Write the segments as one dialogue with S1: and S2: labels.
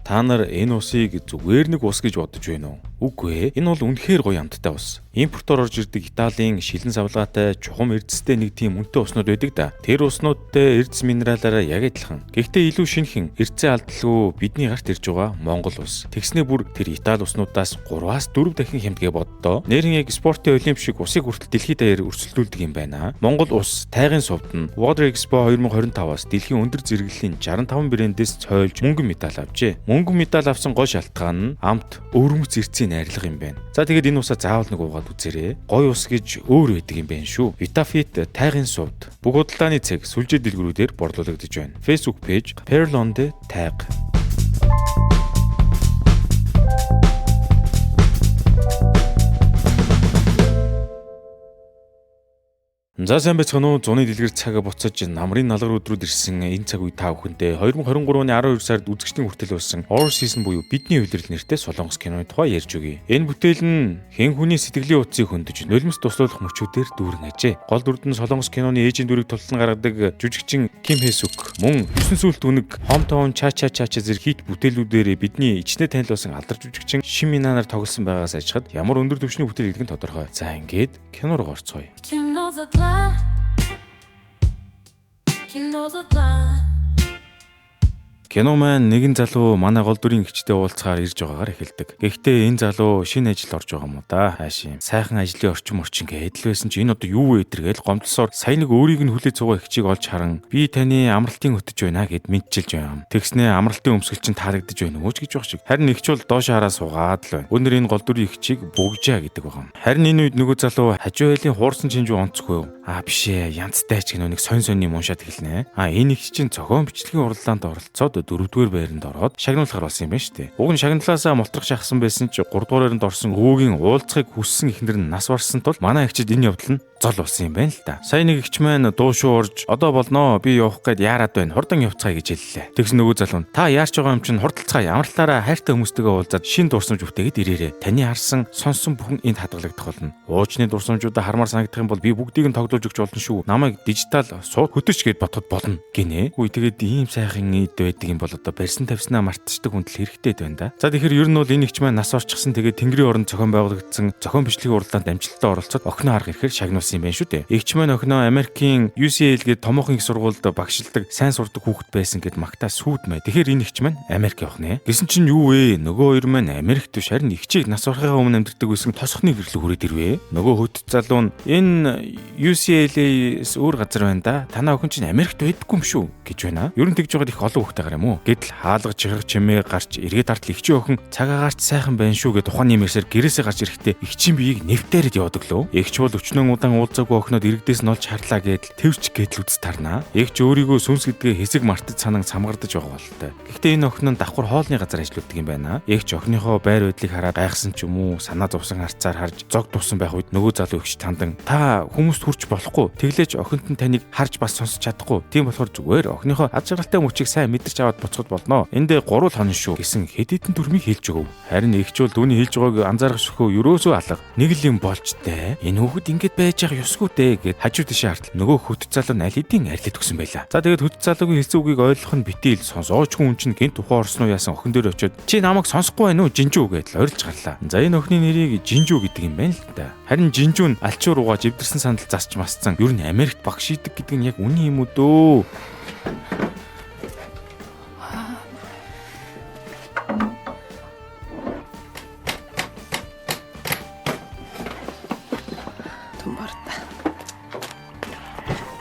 S1: Та нар энэ усыг зүгээр нэг ус гэж бодож байна уу? Үгүй ээ. Энэ бол үнэхээр гоё амттай ус. Импортоор орж ирдэг Италийн шилэн савлгаатай чухам эрдэстэй нэг тийм үнэтэй уснууд байдаг да. Тэр уснуудтай эрдэс минералаараа яг адилхан. Гэхдээ илүү шинэхэн эрдэсээ алдалгүй бидний гарт ирж байгаа Монгол ус. Тэгснээ бүр тэр Итали уснуудаас 3-аас 4 дахин хямдгээ боддоо. Нэрэн яг спортын олимп шиг усыг хүртэл дэлхийд даяар өрсөлдүүлдэг юм байна. Монгол ус тайгын сувд нь Water Expo 2025-аас дэлхийн өндөр зэрэглэлийн 65 брэндээс цойлж мөнгөн медаль авчээ. Мөнгөн медаль авсан гол шалтгаан нь амт өвөрмөц эрдэсийн найрлага юм байна. За тэгээд энэ усаа заавал нэг уугаад үзээрэй. Гоё ус гэж өөр байдаг юм байна шүү. Vitafit тайгын сувд бүх удалдааны цэг сүлжээ дэлгүүрүүдээр борлуулагдаж байна. Facebook page Pearl-Onde тайг. За сайн байцгаана уу? Зуны дэлгэр цагаа буцаж намрын налгар өдрүүд ирсэн энэ цаг үе та бүхэндээ 2023 оны 12 сард үзэгчдийн хүртэл болсон Our Season буюу бидний үйлрэл нэртэй Солонгос киноны тухай ярьж өгье. Энэ бүтээл нь хэн хүний сэтгэлийн утсыг хөндөж нулимс туслуулах мөчүүдээр дүүрэн ажээ. Гол дүрд нь Солонгос киноны ээжийн дүрийг тулсан гаргадаг жүжигчин Ким Хэ-сук мөн 9 сүүлт үнэг Hometown Cha Cha Cha Cha зэрэг хит бүтээлүүдээр бидний ичнэ танил болсон алдар жүжигчин Шин Минанаар тоглосон байгаас ажихад ямар өндөр түвшний бүтээл гэдэг нь тодорхой. За ингээд кино руу орцгоё. Кино маань нэгэн залуу манай гол дүрийн гихчтэй уулзахаар ирж байгаагаар эхэлдэг. Гэхдээ энэ залуу шинэ ажилд орж байгаа юм уу да. Хаашийн сайхан ажлын орчин гээд л байсан чи энэ одоо юу вэ гээл гомдлсоор сая нэг өөрийг нь хүлээж цугаа гихчийг олж харан би таны амралтын хөтөж байна гэд мэдчилж байна. Тэгснээ амралтын өмсгөл чинь таалагдж байна уу ч гэж баг шиг. Харин нэгч бол доош хараа суугаад л байна. Өнөр энэ гол дүрийн гихчийг бүгжаа гэдэг байгаа юм. Харин энэ үед нөгөө залуу хажуу хайлын хуурсан чинжүү онцгүй юу? Биш ээ, янзтай ч гэнэ нэг сонь сонь юм уншаад эхэлнэ. Энэ их чинь цогоон бичлэгийн уралдаанд оролцоод 4-р байранд ороод шагнуулахар болсон юм байна шүү дээ. Уг нь шагналаасаа мултрах шахсан байсан ч 3-р байранд орсон өвөгийн уулзахыг хүссэн ихнэр нь нас барсан тул манай ихчид энэ явдал нь зол болсон юм байна л да. Сая нэг ихч маань дуу шуу орж одоо болноо би явах гээд яарад байна. Хурдан явцгаая гэж хэллээ. Тэгс нөгөө залуу нь та яарч байгаа юм чинь хурдалцгаая. Амралтаараа хайртай хүмүүстэйгээ уулзаад шин дурсамж бүтээгээд ирээрээ. Таны харсан сонсон бүхэн энд хадгалагдах болно. Уучны дурсамжуудаа хармаар санагдах юм бол би бүгдийг нь тоглож өгч болно шүү. Намайг дижитал сууд хөтөч гэд бодоход болно гинэ. Үгүй тэгээд ийм сайхан ид байдаг юм бол одоо барьсан тавьснаа мартчихдаг хүндэл хэрэгтэй байна да. За тэгэхээр ер нь бол энэ ихч маань нас орчихсан тэгээд тэнгэрийн оронд зохион байгуулагдсан зохион бичлэгийн уралдаанд амжилттай оролцоод охиноо арга ирэхээр шагнуулсан юм байна шүү дээ. Игч маань охиноо Америкийн UCL гээд томоохон их сургуульд багшилдаг сайн сурдаг хүүхэд байсан гэд магтаа сүйдмэ. Тэгэхээр энэ ихч маань Америк явах нэ. Гэсэн чинь юу вэ? Нөгөө хоёр маань Америкт биш харин ихчийг нас орохын өмнө амьдардаг байсан тосхны гэрлүү хүрээд ирвэ. Нөгөө хөт залуу нь энэ UCL-ээс өөр газар байна да. Танаа охин чинь Америкт байдаггүй юм шүү гэж байна. Ер нь тэгж байгаад их олон хүүхдээ гараа юм уу? Гэтэл хаалга чихэр чимээ гарч эргээд тартал ихчийн охин цагаагаарч сайхан байна шүү гэд тухайн нэмэрсээр гэрээсээ гарч ирэхдээ ихчийн биеийг нэвтээрэд явдаг лөө. Игч бол өчнөн удаан уулзаагүй охинод иргэдээс нь олж харлаа гэдэл тэвч гэдэл үз тарнаа. Игч өөрийгөө сүнс гэдгээ хэсэг мартаж санан самгардаг байгаа болтой. Гэхдээ энэ охин нь давхар хоолны газар ажилладаг юм байна. Игч охиныхоо байр байдлыг хараад гайхсан ч юм уу санаа зовсон харцаар харж зог тусан байх үед нөгөө залуу игч тандан та хүмүүст хүрч болохгүй. Тэглэж охинд нь таныг харж бас сонсож чадахгүй. Тийм болохоор зүгээр охиныхоо аз жаргалтай мөчийг сайн мэдэрч аваад буцахад болно. Эндээ 3 хоног шүү гэсэн хэд хэдэн төрмийг хэлж өгөв. Харин игч бол түүний хэлж байгааг анзаарах шөхөө ерөөсөө алга. Нэг л юм болж дээ. Энэ хүүхэд ингэж байж байгаа ёсгүй дээ гэд хажуу тийшээ хартал нөгөө хөт залуу аль хэдийн арилаад өгсөн байлаа. За тэгээд хөт залуугийн хэлсэн үгийг ойлгох нь битэл сонсоочгүй хүн чинь гинт ухаан орсноо яасан охин дээр очиод чи намайг сонсохгүй байна уу жинжүү гэдэл орилж гарлаа. За энэ охины нэрийг жинжүү гэдэг юм байна л да. Харин жинжүү нь алчуур угааж эвдэрсэн сандал засч масцсан. Ер нь Америкт багш идэг гэдэг нь яг үнэн юм уу дөө?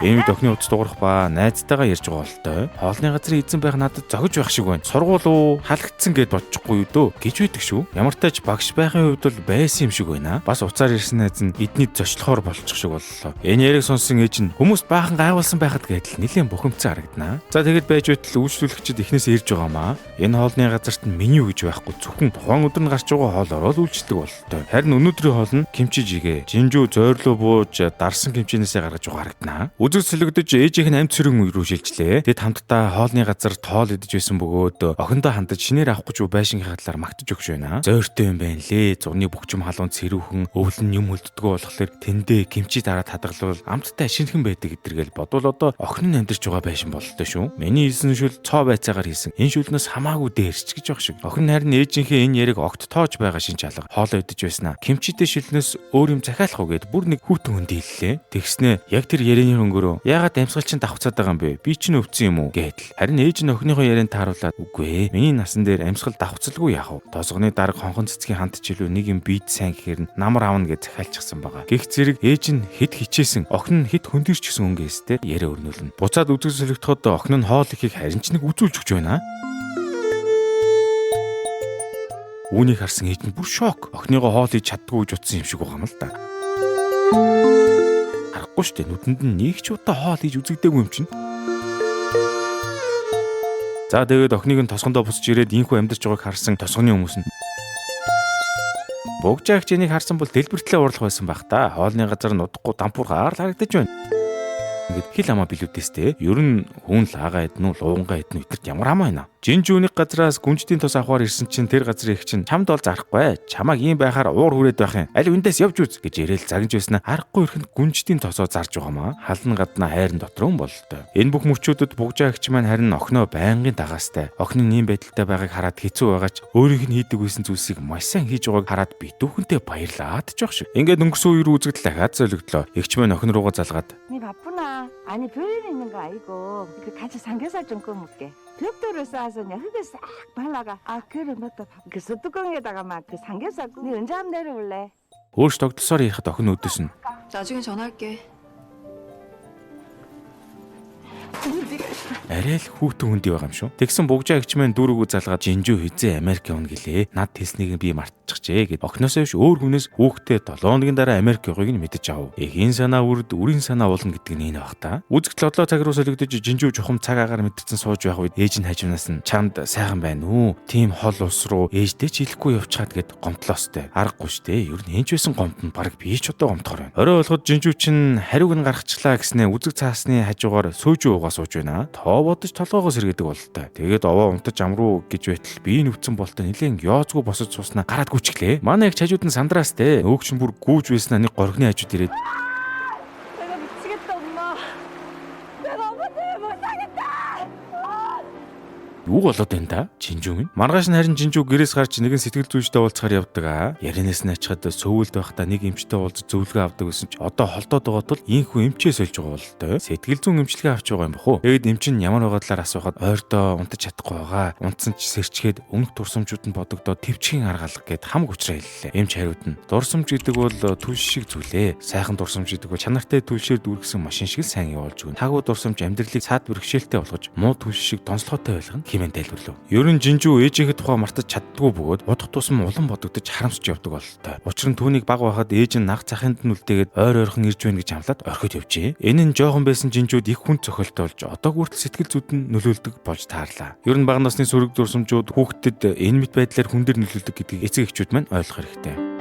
S1: Энэ үед охины утас дуурах ба найзтайгаа ярьж байгаа болтой. Хоолны газрын эзэн байх надад зогж байх шиг байна. Сургууль уу халагдсан гэд бодчихгүй юу дөө гэж байдаг шүү. Ямар ч тач багш байхын хувьд бол байсан юм шиг байна. Бас уцаар ирсэн найз нь эднийд зочлохоор болчих шиг боллоо. Энэ яриг сонсон ээж нь хүмүүс баахан гайвуулсан байхад гэдэл нэлээд бухимдсан харагданаа. За тэгэд байж байтал үйлчлүүлэгчид эхнээс ирж байгаамаа. Энэ хоолны газарт нь меню гэж байхгүй зөвхөн тухайн өдөр нь гарч байгаа хоол ороод үйлчлдэг болтой. Харин өнөөдрийн хоол нь кимчи жигээ, жинжүү зойрлоо бууж дарсан кимчинээсээ гаргаж байгаа харагданаа. Үзэг солигдож ээжийнх нь амьд сүрэн рүү шилжлээ. Тэд хамтдаа хоолны газар тоол идэж байсан бөгөөд охиндоо хандаж шинээр авах гэж байшингийн хадлаар магтаж өгч байна. Зөөртэй юм байна лээ. Зуны бөхчм халуун цэрүүхэн өвлөн юм хөлддгөө болохоор тэндээ кимчи дараад хадгалвал амттай шинхэн байдаг гэдэргээл бодвол одоо охин нь амьдарч байгаа байшин бололтой шүү. Миний хэлсэн шүл цоо байцаагаар хийсэн. Энэ шүлнээс хамаагүй дээрч гэж баг шиг. Охин харин ээжийнхээ энэ яриг огт тоож байгаа шин чалга хоолоо идэж байснаа. Кимчитэй шүлнээс өөр юм захиалах уу гэд бүр нэг хүүтэн хүн дийллээ. Тэгснэ яг тэр ярианы хөнгөрөө яагаад амьсгал чинь давхцаад байгаа юм бэ? Би чинь өвцөн юм уу гэдэл. Харин ээж нь охиныхоо ярианд тааруулаад үгүй ээ. Миний насан дээр амьсгал давхцалгүй яах вэ? Тосгоны дарга хонхон цэцгийн ханд чилүү нэг юм бийд сайн гэхээр нь намар аавна гэж захиалчихсан байгаа. Гэх зэрэг ээж нь хэд хичээсэн, охин нь хэд хөндөрч гисэн өнгөөстэй яриа өрнүүлнэ. Буцаад үзэг солигдоход охин нь хоол ихийг харин ч нэг үзүүлж өгч байна. Үүнийг харсан ээж нь бүр шок. Охиныгоо хоол хийж чаддгүй гэж утсан юм шиг байгаа юм л да. Харахгүй штэ нүдэнд нь нэг ч удаа хоол хийж үзэгдээгүй юм чинь. За тэгээд охиныг нь тосгондоо буцаж ирээд инхүү амьдарч байгааг харсан тосгоны хүмүүс нь Богжаагч энийг харсан бол дэлбэртлээ уурлах байсан байх та. Хоолны газар нь удахгүй дампуургаар л харагдаж байна. Ингээд хил амаа билүүдээстэй. Ер нь хүн л агаа эднүү луунгаа эднүү өдөрт ямар хамаа байна. Жинжүүний газраас гүнжтийн тос авахар ирсэн чинь тэр газрын их чинь чамд бол зарахгүй. Чамааг ийм байхаар уур хүрээд байх юм. Аль үндээс явж үз гэж ирээл загнаж байснаа аргагүй ихэнд гүнжтийн тосоо зарж байгаамаа. Халан гаднаа хайрын дотор юм бололтой. Энэ бүх мөчүүдэд Богжаагч маань харин охиноо байнгын дагаастай. Охин нь ийм байдалтай байгааг хараад хэцүү байгаач өөрийнх нь хийдэг байсан зүйлсийг маш сайн хийж байгааг хараад битүүхэнтэй баярлаад ч байх шиг. Ингээд өнгөрсөн үеэр үзэгдэл дахиад солигдлоо. Игч маань охин руугаа залгаад
S2: 아니 별일 있는 거 아니고 그 같이 삼겹살 좀 구워 먹게. 벽돌을 쌓아서 그냥 흙을 싹 발라가. 아 그래 맞다. 그 솥뚜껑에다가 막 그 삼겹살 구워. 네 언제 한번 내려올래?
S1: өөрш тогтолсоор ярихад охин өдөөс нь
S3: 나중에 전화할게.
S1: арай л хүүтэн хүндий байгаа юм шүү. Тэгсэн Богжаагч маань дүүргүү залгаад жинжүү хизээ Америк явна гэлээ. Над хэлснийг би мартчихжээ гэд. Охиноосоо биш өөр хүнээс хүүхдээ 7 хоногийн дараа Америк явахыг нь мэдэж ав. Эхийн санаа үрд үрийн санаа уулна гэдэг нь энэ баг та. Үзэгдэл одлоо цаг руу солигдож жинжүү чухам цаг агаар мэдэрсэн сууж байх үед ээж нь хажуунаас нь чамд сайхан байна уу? Тим хол ус руу ээжтэй ч хэлэхгүй явчихад гэд гомдлоостэй. Аргагүй штэ. Ер нь хинч байсан гомд нь баг би ч одоо гомдохоор байна. Орой болоход жинжүү чинь хариуг нь гаргачлаа гэснээ үзэг цаасны хажуугаар сөөжөө угаа сууж байна. Тоо бодож толгоогоо сэргээдэг бололтой. Тэгээд овоо унтаж амруу гэж байтал би нүцэн болтой нэлээд яоцгүй босож сууснаа гараад гүчглээ. Манай их хажууд нь сандраастэй. Өөгч нь бүр гүүж байснаа нэг горхны хажууд ирээд
S2: 내가 미치겠다 엄마. 내가 엄마 때문에 못하겠다.
S1: юу болоод байна да? Жинжүү минь. Маргааш нь харин жинжүү гэрээс гарч нэгэн сэтгэл зүйчтэй уулзахаар явдаг аа. Яринаас нь ачаад сөүлд байхдаа нэг эмчтэй уулзаж зөвлөгөө авдаг гэсэн ч одоо холдоод байгаа тул инхүү эмчээ сольж байгаа бололтой. Сэтгэл зүйн эмчилгээ авч байгаа юм бах уу? Тэгэд эмч нь ямар байгаа талаар асуухад ойрдоо унтаж чадахгүй байгаа. Унтсан ч сэрчгээд өмнөх дурсамжууд нь бодогдоод төвчгийн арга алга гэд хамаг учраа хэллээ. Эмч хариуд нь дурсамж гэдэг бол түлш шиг зүйлээ. Сайхан дурсамж гэдэг бол чанартай түлшээр дүүргэсэн машин шиг сайн явуулж өгнө. Хагуу дурсамж амьдралыг цаад бэрхшээлтэй болгож муу түлш шиг тонцлоготой байлгана. Хэмээн тайлбарлав. Ер нь жинжүү ээжийнхээ тухай мартаж чаддгүй бөгөөд удах тусам улам бодогдож харамсч явдаг бололтой. Учир нь түүнийг баг байхад ээж нь наг цахинд нь үлдээгээд ойр ойрхон ирж байна гэж хамлаад орхиод явжээ. Энэ нь жоохон байсан жинжүүд их хүн цохилтой болж одоо хүртэл сэтгэл зүйд нь нөлөөлдөг болж таарлаа. Ер нь бага насны сөрөг дурсамжууд хүүхдэд энэ мэт байдлаар хүн дээр нөлөөлдөг гэдгийг эцэг эхчүүд маань ойлгох хэрэгтэй.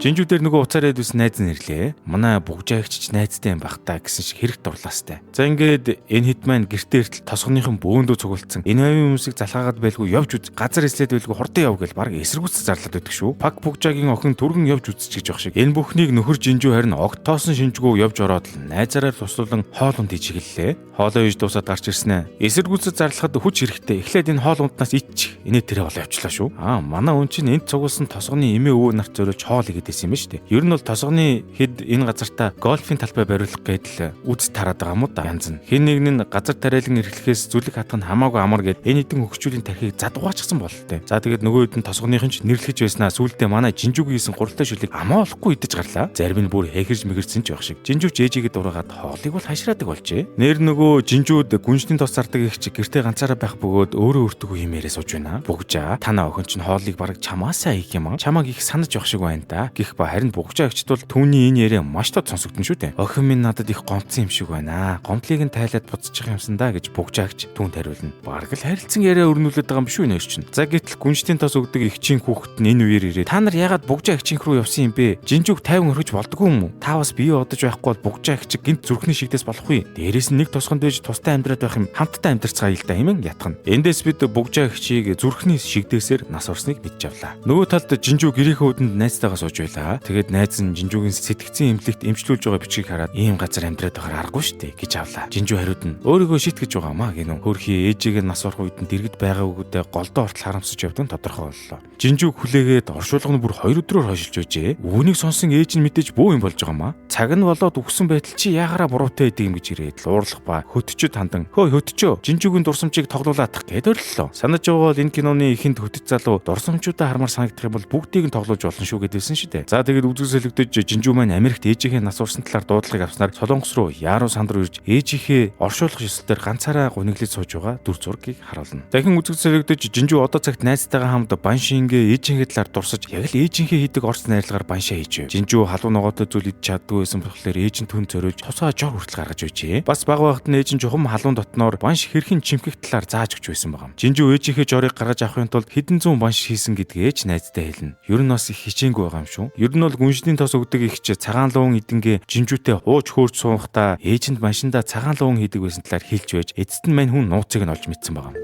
S1: Жинжүүдээр нөгөө уцаар ядус найз нь ирлээ. Манай Богжаагч найзтай юм бах та гэсэн шиг хэрэг дурлаастай. За ингээд энэ хэд маань гэртээ иртэл тосгоныхон бөөндөө цугулцсан. Энэ авийн хүмүүсийг залхаагаад байлгүй явж үз. Газар эслээд байлгүй хурдан яв гэл баг эсэргүүцэл зарлаад байдаг шүү. Пак Богжаагийн охин түргэн явж үзчих гэж байх шиг. Энэ бүхнийг нөхөр жинжүү харин огтоосон шинжгүй явж ороод л найзаараа туслуулан хоол унд хийж эхэллээ. Хоолоо ээж дуусаад гарч ирснэ. Эсэргүүцэл зарлахад хүч хэрэгтэй. Эхлээд энэ хоол унднаас ич. Инээ тэрэ бол явчлаа шүү. Манай хүн чинь энд цугулсан тосгоны эмээ өвөө нарт зориулж хоол игээд юм ба шүү дээ. Ер нь бол тосгоны хэд энэ газартаа гольфийн талбай бариулах гэдэл үз тараад байгаа юм уу да янз нь. Хэн нэг нь газар тариалан эрхлэхээс зүлэг хатах нь хамаагүй амар гэд энэ хэдэн хөгжүүлийн тархийг задгугаачихсан бололтой. За тэгээд нөгөө хэд нь тосгоныхын ч нэрлэж байснаа сүүлдээ манай жинжүүгийн хийсэн гуралтай шүлийг амаа олохгүй идэж гарлаа. Зарим нь бүр хэхэрж мэгэрсэн ч байх шиг. Жинжүүч ээжигээ дураагаад хоолыг бол хашраадаг болжээ. Нэр нөгөө жинжүүд гүнжтийн тос зардаг их чи гэртээ ганцаараа байх бөгөөд өөрөө өртөгөө химээрээ сууж байна. Богжаа тана охин чинь хоолыг бараг чамаасаа хийх юм аа. Чамааг их санаж явах шиг байна та. гэх ба харин бугжаа эгчд бол түүний энэ яриа маш тод сонсогдсон шүү дээ. Охин минь надад их гомдсон юм шиг байна. Гомдлыг нь тайлаад буцчих юмсан да гэж бугжаа эгч түүнд хариулна. Бараг л харилцан яриа өрнүүлээд байгаа юм шүү нэр чинь. За гэтэл гүнжтийн тос өгдөг эгчийн хүүхэд нь энэ үеэр ирээд та нар ягаад бугжаа эгчийн рүү явсан юм бэ? Жинжүүг 50 орхиж болдгоо юм уу? Та бас бие одож байхгүй бол бугжаа эгч гинт зүрхний шигдээс болох уу? Дээрээс нь нэг тосгонд байж тустай амьдраад байх юм хамтдаа амьдрцгаая л да хэмээн ятгана. Эндээс бид бугжаа эгчийг зүрхний шигдээсээр нас орсныг мэдж авлаа. Нөгөө талд Жинжүү гэрийнхээ үдэнд найзтайгаа сууж байлаа. Тэгээд найз нь Жинжүүгийн сэтгцэн эмнэлэгт эмчлүүлж байгаа бичгийг хараад ийм газар амьдраад байхаар аргагүй шүү дээ гэж авлаа. Жинжүү хариуд нь өөрийгөө шийтгэж байгаамаа гинөө. Хөрхий ээжигээ нас орох үед нь дэргэд байгаагүйдээ голдоо ортол харамсаж явдаг нь тодорхой боллоо. Жинжүү хүлээгээд оршуулга нь бүр 2 өдрөөр хойшилж байжээ. Үүнийг сонсон ээж нь мэдээж бөө юм болж байгаамаа. Цаг нь болоод үхсэн байтал чи яагаараа буруутай байдаг юм гэж ирээд уурлах ба хөтчөд хандан хөөе хөтчөө Жинжүүгийн дурсамжийг тоглуулаадах гэд ориллоо. Санаж байгаа бол энэ киноны ихэнд хөтөч залуу дурсамжуудаа хармаар санагдах юм бол бүгдийг нь тоглож болно шүү гэдээсэн шүү дээ. За тэгээд үзэгсэлэгдэж Жинжүү маань Америкт ээжийнхээ нас урсан талаар дуудлагыг авснаар Солонгос руу Яруу санд руу ирж ээжийнхээ оршуулгах ёслолтоор ганцаараа гуниглаж сууж байгаа дүр зургийг харуулна. Дахин үзэгсэлэгдэж Жинжүү одоо цагт найзтайгаа хамт баншингээ ээжийнхээ талаар дурсаж яг л ээжийнхээ хийдэг орц найрлагаар баншаа хийж. Жинжүү халуун ногоотой зүйл идэж чаддгүй байсан болохоор ээж нь түн зориулж тусаа жор хүртэл гаргаж байжээ. Бас бага багт нь ээж нь жухам халуун дотноор банш хэрхэн чимхэх талаар зааж өгч байсан байгаа. Жинжүү ээжийнхээ жорыг гаргаж авахын тулд хэдэн зуун банш хийсэн гэдгээ ээж найзтай хэлнэ. Ер нь бас их хичээнгүй байгаа юм шүү. Ер нь бол гүнжлийн тос өгдөг ихч цагаан луун идэнгээ Жинжүүтэй ууж хөөрч суухдаа ээжинд машинда цагаан луун хийдэг байсан талаар хэлж байж эцэст нь мань хүн нууцыг нь олж мэдсэн байгаа.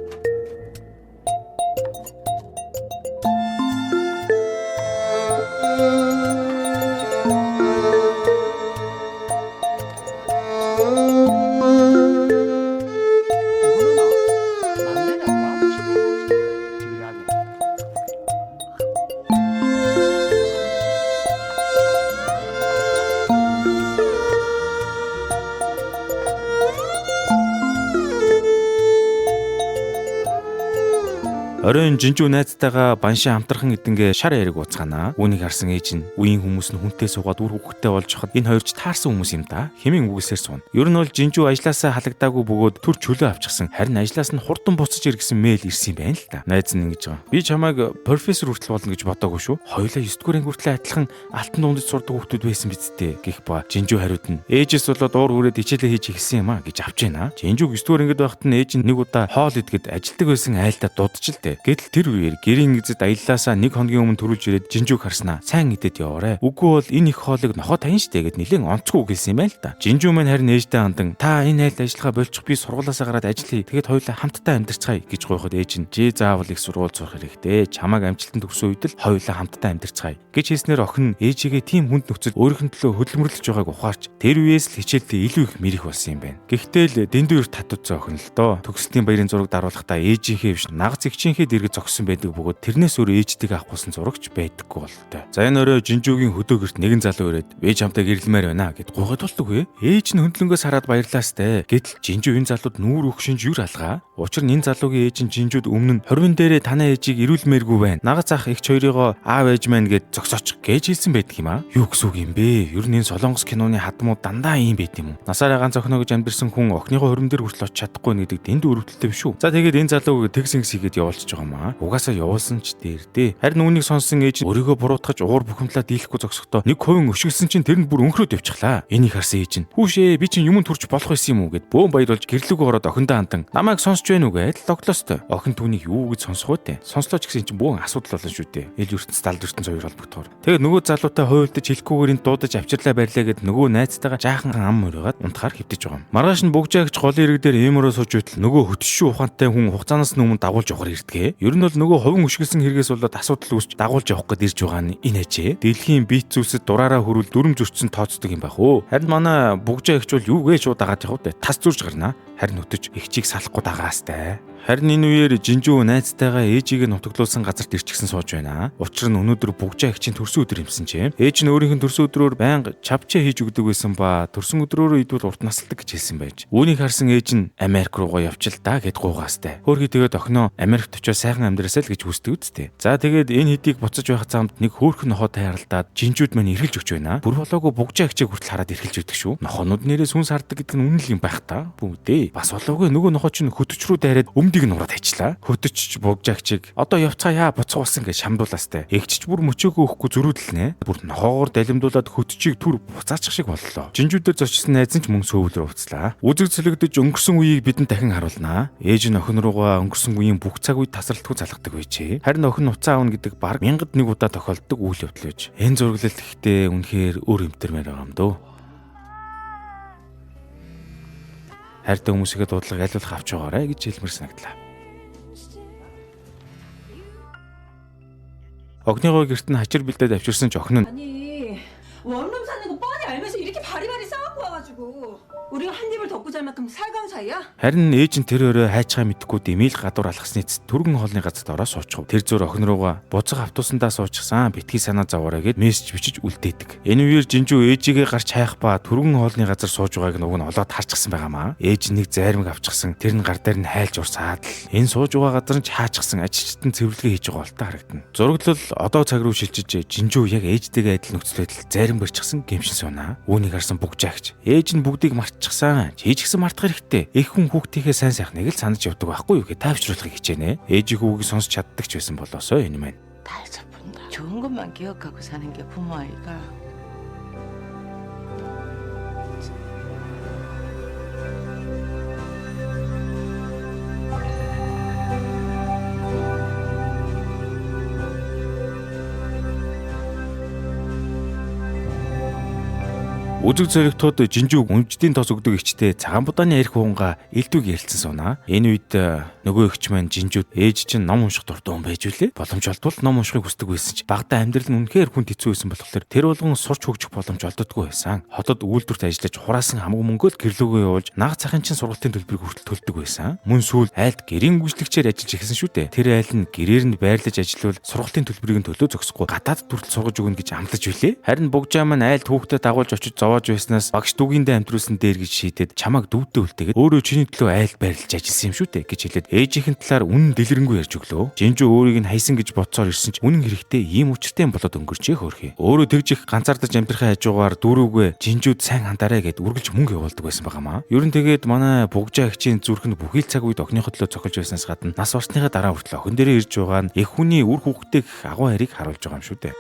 S1: Оройн Жинжүү найзтайгаа баншаа хамтрахын эдэнгээ шар яриг ууцгаана. Үүнийг харсан ээж нь үеийн хүмүүс нь хүнтэй суугаад үр хөвгттэй болж хахад энэ хоёрч таарсан хүмүүс юм да. Хэмээн үгсээр сууна. Ер нь бол Жинжүү ажлаасаа халагдаагүй бөгөөд төр чөлөө авчихсан. Харин ажлаас нь хурдан буцаж иргэсэн мэйл ирсэн юм байна л да. Найз нь ингэж байгаа. Би чамайг профессор хүртэл болно гэж бодоогүй шүү. Хоёулаа 9 дугаар анги хүртэл адилхан алтан дундад сурдаг хүмүүс байсан биз дээ гэх ба Жинжүү хариуд нь ээжээс болоод уур хүрээд хичээлээ хийж ихсэн юм а гэж авч байна. Жинжүү 9 дугаар ангид байхад нь ээж нь нэг удаа хоол идэхэд ажилдаг байсан айлдаа дуудаж л дээ. Гэтэл тэр үеэр гэрийн эзэд аяллаасаа нэг хоногийн өмнө төрүүлж ирээд Жинжүүг харснаа. Сайн идэт яваарэ. Үгүй бол энэ их хоолыг нохоо тань штэ гэд нэлээд онцгүй гэлсэн юм байна л да. Жинжүү маань харин ээжтэй хандан та энэ айлд ажиллагаа болчих би сургуулаасаа гараад ажил хий. Тэгээд хоёулаа хамтдаа амьдарцгаая гэж гойход ээж нь жээ заавал их сургууль сурах хэрэгтэй. Чамайг амжилтанд төгсөн үед л хоёулаа хамтдаа амьдарцгаая гэж хэлснээр охин нь ээжигээ тийм хүнд нөхцөл өөрийнх нь төлөө хөдөлмөрлөж байгааг ухаарч тэр үеэс л хичээлдээ илүү их мэрих болсон юм байна. Гэхдээ л дэндүү эрт татуцсан охин л доо. Төгсөлтийн баярын зураг даруулахдаа ээжийнхээ биш нагц эгчийнхээ дэргэд зогссон байдаг бөгөөд тэрнээс өөр ээжтэйгээ авахгүйсэн зурагч байдаггүй болтой. За энэ орой Жинжүүгийн хөдөөгөрт нэгэн залуу ирээд "Би чамтай гэрэлмээр байна" гэд гуйхад болтгүй. Ээж нь хөндлөнгөөс хараад баярлаастай. Гэтэл Жинжүү энэ залууд нүүр өгшинж юр алгаа. Учир нь энэ залуугийн ээж нь Жинжүүд өмнө нь хорвин дээрээ танаа ээжийг ирүүлмээргүй байна. Нагц ах эгч хоёрыгоо аав ээж маань гэд зогсооч гэж хэлсэн байдаг юм а. Юу гэсэн үг юм бэ? Ер нь энэ Солонгос киноны хадмууд дандаа ийм байт юм уу? Насаараа ганц охиноо гэж амьдэрсэн хүн охиныгоо хорвин дээр хүртэл очиж чадахгүй гэдэг дэндүү өрөвдөлтэй биш үү? За тэгээд энэ залууг тэгсэнгс хийгээд явуулчих байгаа юм а. Угаасаа явуулсан ч дээр дээ. Харин үүнийг сонссон ээж өөрийгөө буруутгаж уур бухимдлаа дийлэхгүй зогсохдоо нэг хувин өшгөлсөн чинь тэр нь бүр өнхрөөд явчихлаа. Энийг харсан ээж нь "Хүүшээ би чинь юмд турж болох байсан юм уу?" гэд бөөн баярлуулж гэрлүүгөө ороод охиндоо хандан "Намайг сонсч байна уу?" гэд тоглоостой. Охин түүнийг юу гэж сонсох вэ? Сонслоо ч гэсэн чинь бөөн асуудал болно шүү дээ. Эл ертөнц далд ертөнц хоёр холбогдохоор. Тэгээд нөгөө залуутай хуйлдаж хэлэхгүйгээр энд дуудаж авчирлаа барьлаа гэд нөгөө найзтайгаа жаахан ам мөрөөд унтахаар хэвдэж байгаа юм. Маргааш нь бугжаагч голын ирэг дээр эмөрөө сууж байтал нөгөө хөтшүү ухаантай хүн хугацаанаас өмнө дагуулж явахаар ирдгээ. Ер нь бол нөгөө хувин өшгөлсөн хэрэгээс болоод асуудал үүсч дагуулж явах гээд ирж байгаа нь энэ ажээ. Дэлхийн бит зүйлсэд дураараа хөрвөл дүрм зөрчсөн тооцдог юм байх уу? Харин манай бугжаагч бол юу гээ шууд дагаад явах вэ? Тас зурж гарнаа. Харин өтөж эгчийг салахгүй дагаастай. Харин энэ үеэр Жинжүү найзтайгаа ээжийг нь нутаглуулсан газарт ирчихсэн сууж байна. Учир нь өнөөдөр бугжаа эгчийн төрсөн өдөр юмсан чинь. Ээж нь өөрийнх нь төрсөн өдрөөр байнга чавчаа хийж өгдөг байсан ба төрсөн өдрөөрөө идвэл урт насалдаг гэж хэлсэн байж. Үүнийг харсан ээж нь Америк руугаа явчил да гэд гуугаастай. Хөөрхий тэгээд охиноо Америкт очиж сайхан амьдрасаа л гэж хүсдэг үсттэй. За тэгээд энэ хэдийг буцаж байх цаамд нэг хөөрхөн нохоо тайралдаад Жинжүүд маань эргэлж өгч байна. Бүр болоогүй бугжаа эгчийг хүртэл хараад эргэлж өгдөг шүү. Нохоонууд нэрээ сүнс хардаг гэдэг нь үнэн л юм байх та. Бүгдээ. Бас болоогүй нөгөө нохоо чинь хөтөч рүү дайраад хөндийг нураад хайчлаа. Хөтөч бугжаагчиг одоо явцгаа яа буцгуулсан гэж шамдуулаастай. Эгчч бүр мөчөөгөө өгөхгүй зөрүүлнэ. Бүр нохоогоор далимдуулаад хөтчийг түр буцаачих шиг боллоо. Жинжүүдээр зочсон найз нь ч мөн сөөвлөр уцлаа. Үзэг цэлэгдэж өнгөрсөн үеийг бидэнд дахин харуулнаа. Ээж нь охин руугаа өнгөрсөн үеийн бүх цаг үед тасралтгүй залгадаг байжээ. Харин охин уцаа авна гэдэг баг 1000-д нэг удаа тохиолддог үйл явдал байж. Энэ зураглалт ихтэй үнэхээр өөр юмтэрмээр байгаа юм дөө. Хайртай хүмүүсийгээ дуудлага айлуулах авч байгаарэ гэж хэлмэр санагдлаа. Огныгоо гэрт нь хачир бэлдээд авчирсан ч охин нь
S3: 아니 원룸 사는 거 뻔히 알면서 이렇게 바리바리 싸갖고 와가지고 우리가 한 입을 덮고 잘 만큼 살가운 사이야?
S1: харин ээж нь тэр өрөө хайчгаа мэдхгүй дэмийл гадуур алхасны эцэст түргэн хоолны газар дороо суучихв. Тэр зөөр охин руугаа буцаг автобусандаа суучихсан битгий санаа заваараа гэд мессеж бичиж үлдээдэг. Энэ үеэр жинжүү ээжигээ гарч хайх ба түргэн хоолны газар сууж байгааг нь уг нь олоод харчихсан байгаамаа. Ээж нэг зайрмаг авчихсан. Тэр нь гар дээр нь хайлж урсаад л энэ сууж байгаа газар нь чаачихсан ажилчтан цэвэрлэгээ хийж байгаа болтой харагдана. Зураглал одоо цаг руу шилжиж жинжүү яг ээжтэйгээ адил нөхцөл байдал зайран барьчихсан гэмшин сунаа. Үүнийг харсан бугжаагч ээж нь бүгдийг мартчихсан. Чи ч гэсэн мартах хэрэгтэй. Их хүн хүүхдийнхээ сайн сайхныг л санаж явдаг байхгүй юу гэж тайвшруулахыг хичээнэ. Ээжийн хүүгийг сонсч чаддаг ч байсан болоосоо энэ мэн.
S2: 다 해서본다. 좋은 것만 기억하고 사는 게 부모 아이가.
S1: Үзэг зоригтууд жинжүү өмждийн тос өгдөг ичтэй цагаан будааны арх хуунга элдвэг ярилцсан сунаа. Энэ үед нөгөө ихч маань жинжүүд ээж чинь ном унших дуртай хүн байж үлээ. Боломж олдвол ном уншихыг хүсдэг байсан ч багтаа амьдрал нь үнэхээр хүн хэцүү байсан болохоор тэр болгон сурч хөгжих боломж олддоггүй байсан. Хотод үйлдвэрт ажиллаж хураасан хамаг мөнгөөл гэрлөөгөө явуулж наг цахын чинь сургалтын төлбөрийг хүртэл төлдөг байсан. Мөн сүүл айлд гэрийн гүйцэтгэгчээр ажиллаж эхэлсэн шүү дээ. Тэр айл нь гэрээр нь байрлаж ажиллавал сургалтын төлбөрийг нь төлөө зогсохгүй гадаад хүртэл сургаж өгнө гэж амлаж билээ. Харин бугжаа маань айлд хүүхдэд дагуулж очиж зовоож байснаас багш дүүгиндээ амтруулсан дээр гэж шийдээд чамайг дүүтээ үлдээгээд өөрөө чиний төлөө айл байрлаж ажилласан юм шүү дээ гэж хэлээд ээжийнхэн талаар үнэн дэлгэрэнгүй ярьж өглөө. Жинжүү өөрийг нь хайсан гэж бодсоор ирсэн ч үнэн хэрэгтэй ийм учиртай болоод өнгөрчээ хөөрхий. Өөрөө тэгж их ганцаардаж амьдрахын хажуугаар дүүрүүгээ жинжүүд сайн хандаарэ гэд үргэлж мөнгө явуулдаг байсан байгаамаа. Ер нь тэгээд манай бугжаа ихчийн зүрхэнд бүхий л цаг үед охиныхоо төлөө цохилж байснаас гадна нас барсныхаа дараа хүртэл охин дээрээ ирж байгаа нь их хүний үр хүүхдтэй агуу харийг харуулж байгаа юм шүү дээ.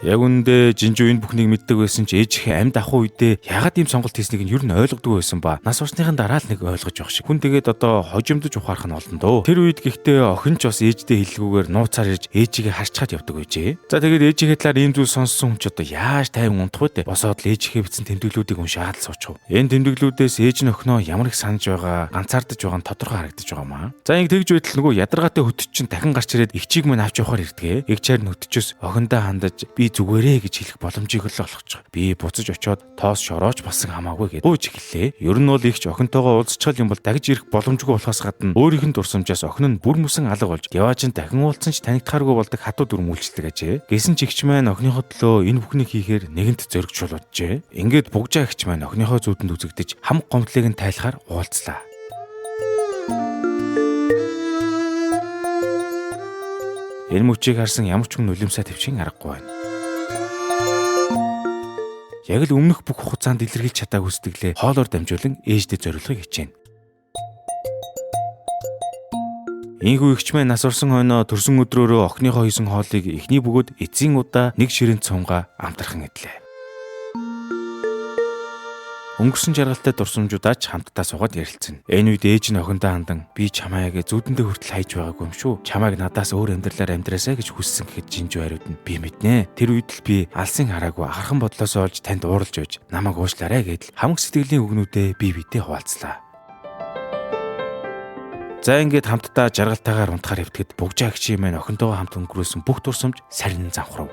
S1: Яг үндэ жинжүү энэ бүхнийг мэддэг байсан ч ээжийнхээ амьд ахуй үедээ ягаад ийм сонголт хийснийг нь ер нь ойлгодгүй байсан ба нас барсныхын дараа л нэг ойлгож явах шиг. Хүн тэгээд одоо хожимдож ухаарах нь олон дөө. Тэр үед гэхдээ охин ч бас ээждээ хэллгүүгээр нууцаар ирж ээжигээ харчхад явдаг байжээ. За тэгээд ээжийнхээ талаар ийм зүйл сонссон хүн ч одоо яаж тайван унтах вэ? Босоод л ээжийнхээ бичсэн тэмдэглүүдийг уншаад л суучих. Энэ тэмдэглүүдээс ээж нь охиноо ямар их санаж байгаа, ганцаардаж байгаа нь тодорхой харагдаж байгаамаа. За ингэ тэгж байтал нөгөө ядаргаатай хөтч чинь дахин гарч ирээд ихчийг мань авч явахаар ирдгээ. Игчээр нь хөтчөөс охиндоо хандаж би зүгээрээ гэж хэлэх боломжийг л олгочих. Би буцаж очиод тоос шорооч басан хамаагүй гэж бууж эхэллээ. Ер нь бол ихч охинтойгоо уулзчихал юм бол дагж ирэх боломжгүй болохоос гадна өөрийнх нь дурсамжаас охин нь бүр мөсөн алга болж яваач нь дахин уулзсан ч танигдахааргүй болдог хатуу дүрм үйлчлдэг ажээ. Гэсэн ч ихч маань охиныхоо төлөө энэ бүхнийг хийхээр нэгэнт зоригжуулжээ. Ингээд бугжаа ихч маань охиныхоо зүудэнд үзэгдэж хамг гомдлыг нь тайлахаар уулзлаа. Энэ мөчийг харсан ямар ч хүн нулимсаа төвчин аргагүй байна. Яг л өмнөх бүх хугацаанд илэрхийлж чадаагүй сэтгэлээ хоолоор дамжуулан ээждээ зориулахыг хичээнэ. Ийхүү ихч маань нас орсон хойноо төрсөн өдрөөрөө охиныхоо хийсэн хоолыг эхний бөгөөд эцсийн удаа нэг ширээнд цунгаа амтархан идлээ. Өнгөрсөн жаргалтай дурсамжуудаа ч хамтдаа суугаад ярилцсан. Энэ үед ээж нь охиндоо хандан би чамайг зүудэндээ хүртэл хайж байгаагүй юм шүү. Чамайг надаас өөр амьдралаар амьдраасаа гэж хүссэн гэхэд жинжүү хариуд нь би мэднэ. Тэр үед л би алсын хараагүй ахархан бодлосоо олж танд ууралж байж намайг уушлаарай гэдэл хамаг сэтгэлийн үгнүүдээ бие биедээ хуваалцлаа. За ингээд хамтдаа жаргалтайгаар унтахаар явтгэд бугжаа гिचийн маань охинтойгоо хамт өнгөрөөсөн бүх дурсамж сарин занхрав.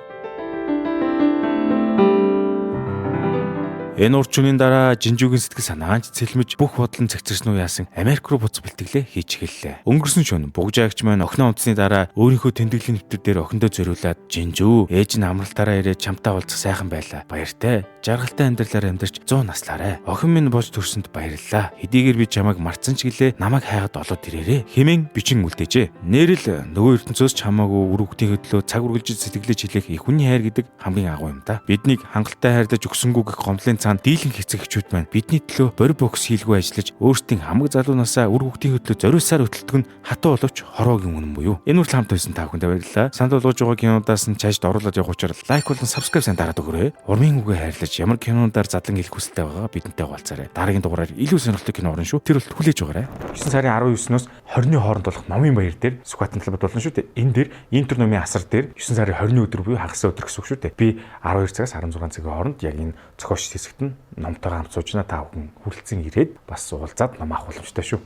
S1: Энэ урчны дараа жинжүүгийн сэтгэл санаанд цэлмэж бүх бодол нь цэгцэрсэн уу яасан Америк руу буц бэлтгэлээ хийж эхэллээ. Өнгөрсөн шөнө бугжаагч маань охиноо унтсны дараа өөрийнхөө тэмдэглэлийн нэвтэр дээр охиндоо зориулаад жинжүү ээж нь амралтаараа ирээд чамтаа уулзах сайхан байлаа. Баяртай. Жаргалтай амьдралаар амьдарч 100 наслаарай. Охин минь бож төрсөнд баярлалаа. Хэдийгээр би чамайг мартсан ч гэлээ намайг хайгаад олоод ирээрээ. Хэмээн бичин үлдээжээ. Нэрэл нөгөө ертөнцөөс ч хамаагүй үр хүүхдийн төлөө цаг үргэлж сэтгэлэж хэлэх их хүний хайр гэдэг хамгийн агуу юм да. Биднийг хангалттай хайрлаж өгсөнгүү гэх гомдлын байгууллагын дийлэнх эцэг эхчүүд маань бидний төлөө бори бокс хийлгүй ажиллаж өөрсдийн хамаг залуунаасаа үр хүүхдийн төлөө зориулсаар хөтөлдөг нь хатуу боловч хороогийн үнэн буюу. Энэ хүртэл хамт байсан та бүхэндээ баярлалаа. Санал болгож байгаа кинодаас нь чажд оруулаад явах учраас лайк болон subscribe сан дараад өгөөрэй. Урмын үгээ хайрлаж ямар кинонуудаар задлан хэлэх хүсэлтэй байгаа бидэнтэй хуваалцаарай. Дараагийн дугаараар илүү сонирхолтой кино орно шүү. Тэр бол хүлээж байгаарай. 9 сарын 19-ноос 20-ны хооронд болох Номын баяр дээр Сүхбаатар талбайд болно шүү дээ. Энэ дээр Интер номын асар дээр 9 сарын 20-ны өдөр буюу хагас өдөр гэсэн үг шүү дээ. Би 12 цагаас 16 цагийн хооронд яг энэ зохиолч хэсэгт нь номтойгоо хамт суужна та бүхэн хүрэлцэн ирээд бас уулзаад ном авах боломжтой шүү.